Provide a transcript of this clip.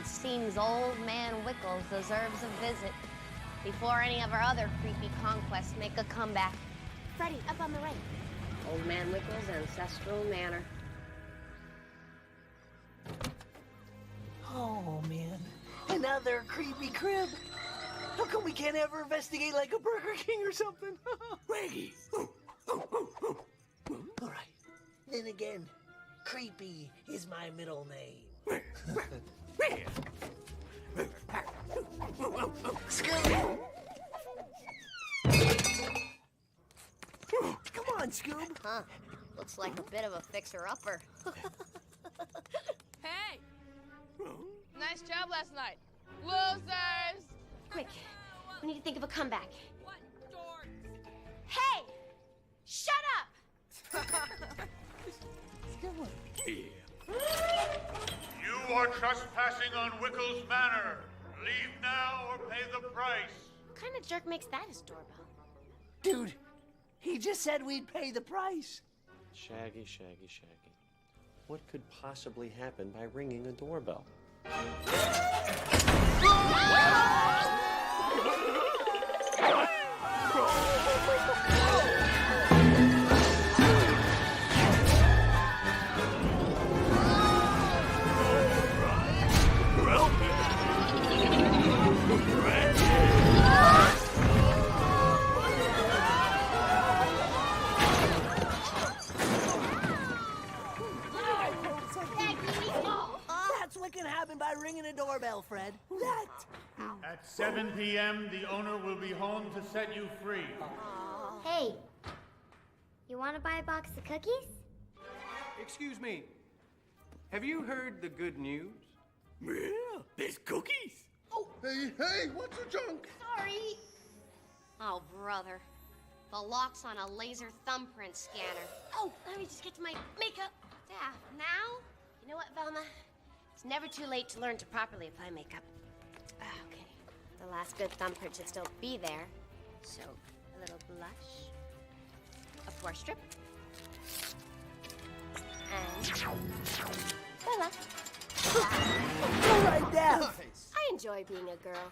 It seems old man Wickles deserves a visit before any of our other creepy conquests make a comeback. Freddy, up on the right. Old man Wickles' ancestral manor. Oh, man. Another creepy crib. How come we can't ever investigate like a Burger King or something? Raggy. All right. Then again, creepy is my middle name. Scooby! Come on, Scoob. Huh. Looks like a bit of a fixer-upper. Hey! Nice job last night. Losers! Quick, we need to think of a comeback. What dorks? Hey! Shut up! You are trespassing on Wickles Manor. Leave now or pay the price. What kind of jerk makes that his doorbell? Dude, he just said we'd pay the price. Shaggy, Shaggy, Shaggy. What could possibly happen by ringing a doorbell? That's what can happen by ringing a doorbell, Fred. That. At 7 p.m., the owner will be home to set you free. Hey, you want to buy a box of cookies? Excuse me. Have you heard the good news? Yeah, there's cookies. Oh, hey, what's the junk? Sorry. Oh, brother. The lock's on a laser thumbprint scanner. Oh, let me just get to my makeup. Yeah, now? You know what, Velma? It's never too late to learn to properly apply makeup. Okay, the last good thumbprint should still be there. So, a little blush, a pore strip, and voila. All right, now. I enjoy being a girl.